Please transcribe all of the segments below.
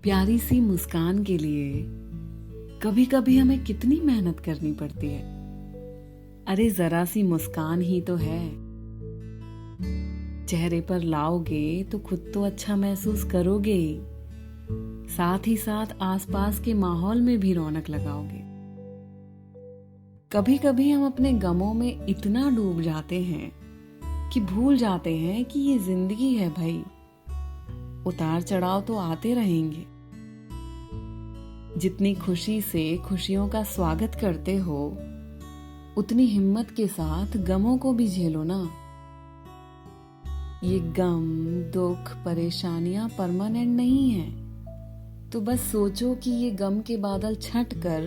प्यारी सी मुस्कान के लिए कभी कभी हमें कितनी मेहनत करनी पड़ती है। अरे जरा सी मुस्कान ही तो है, चेहरे पर लाओगे तो खुद तो अच्छा महसूस करोगे ही, साथ ही साथ आसपास के माहौल में भी रौनक लगाओगे। कभी कभी हम अपने गमों में इतना डूब जाते हैं कि भूल जाते हैं कि ये जिंदगी है भाई, उतार चढ़ाव तो आते रहेंगे। जितनी खुशी से खुशियों का स्वागत करते हो, उतनी हिम्मत के साथ गमों को भी झेलो ना। ये गम, दुख, परेशानियां परमानेंट नहीं है, तो बस सोचो कि ये गम के बादल छट कर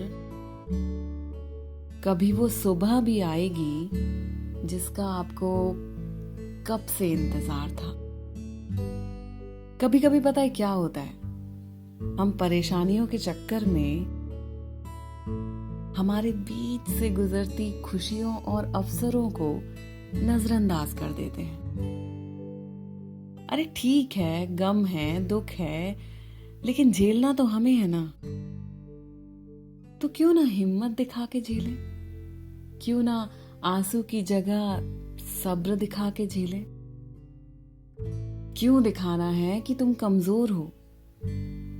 कभी वो सुबह भी आएगी जिसका आपको कब से इंतजार था। कभी कभी पता है क्या होता है, हम परेशानियों के चक्कर में हमारे बीच से गुजरती खुशियों और अवसरों को नजरअंदाज कर देते हैं। अरे ठीक है, गम है, दुख है, लेकिन झेलना तो हमें है ना। तो क्यों ना हिम्मत दिखा के झेलें, क्यों ना आंसू की जगह सब्र दिखा के झेलें। क्यों दिखाना है कि तुम कमजोर हो।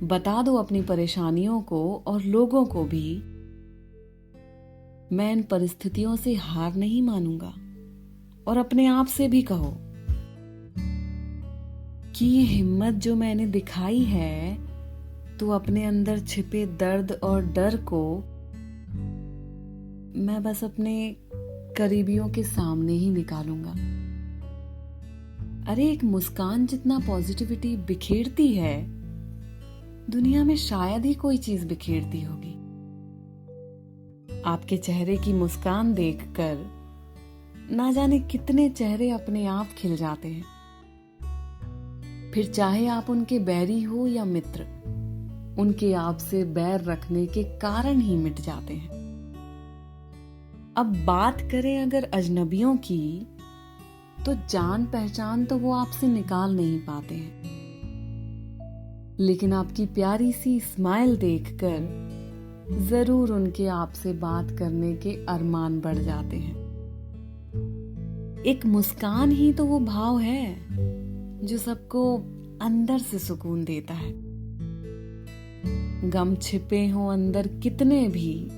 बता दो अपनी परेशानियों को और लोगों को भी, मैं इन परिस्थितियों से हार नहीं मानूंगा। और अपने आप से भी कहो कि ये हिम्मत जो मैंने दिखाई है, तो अपने अंदर छिपे दर्द और डर को मैं बस अपने करीबियों के सामने ही निकालूंगा। अरे एक मुस्कान जितना पॉजिटिविटी बिखेरती है, दुनिया में शायद ही कोई चीज बिखेरती होगी। आपके चेहरे की मुस्कान देखकर ना जाने कितने चेहरे अपने आप खिल जाते हैं। फिर चाहे आप उनके बैरी हो या मित्र, उनके आपसे बैर रखने के कारण ही मिट जाते हैं। अब बात करें अगर अजनबियों की, तो जान पहचान तो वो आपसे निकाल नहीं पाते हैं, लेकिन आपकी प्यारी सी स्माइल देखकर जरूर उनके आपसे बात करने के अरमान बढ़ जाते हैं। एक मुस्कान ही तो वो भाव है जो सबको अंदर से सुकून देता है। गम छिपे हों अंदर कितने भी,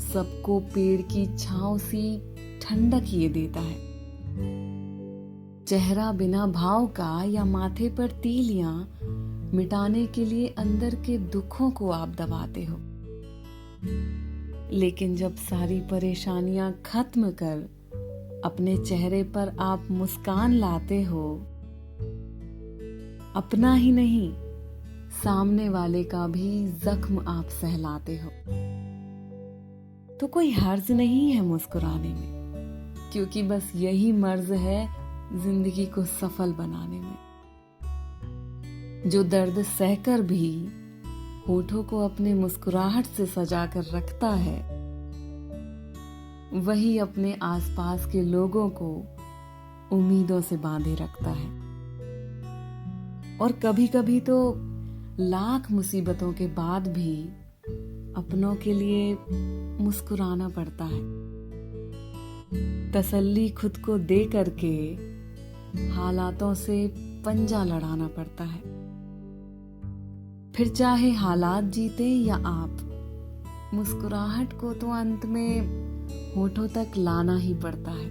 सबको पेड़ की छांव सी ठंडक ये देता है। चेहरा बिना भाव का या माथे पर तीलियां मिटाने के लिए अंदर के दुखों को आप दबाते हो, लेकिन जब सारी परेशानियां खत्म कर अपने चेहरे पर आप मुस्कान लाते हो, अपना ही नहीं सामने वाले का भी जख्म आप सहलाते हो। तो कोई हर्ज नहीं है मुस्कुराने में, क्योंकि बस यही मर्ज है जिंदगी को सफल बनाने में। जो दर्द सहकर भी होठों को अपने मुस्कुराहट से सजा कर रखता है, वही अपने आसपास के लोगों को उम्मीदों से बांधे रखता है। और कभी कभी तो लाख मुसीबतों के बाद भी अपनों के लिए मुस्कुराना पड़ता है। तसल्ली खुद को दे करके हालातों से पंजा लड़ाना पड़ता है। फिर चाहे हालात जीते या आप, मुस्कुराहट को तो अंत में होठों तक लाना ही पड़ता है।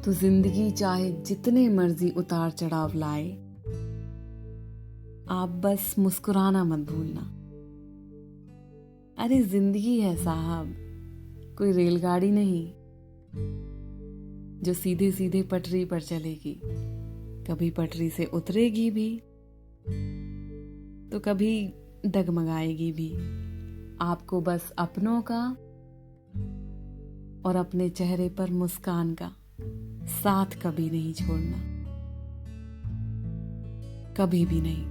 तो जिंदगी चाहे जितने मर्जी उतार चढ़ाव लाए, आप बस मुस्कुराना मत भूलना। अरे जिंदगी है साहब, कोई रेलगाड़ी नहीं जो सीधे सीधे पटरी पर चलेगी। कभी पटरी से उतरेगी भी तो कभी डगमगाएगी भी। आपको बस अपनों का और अपने चेहरे पर मुस्कान का साथ कभी नहीं छोड़ना, कभी भी नहीं।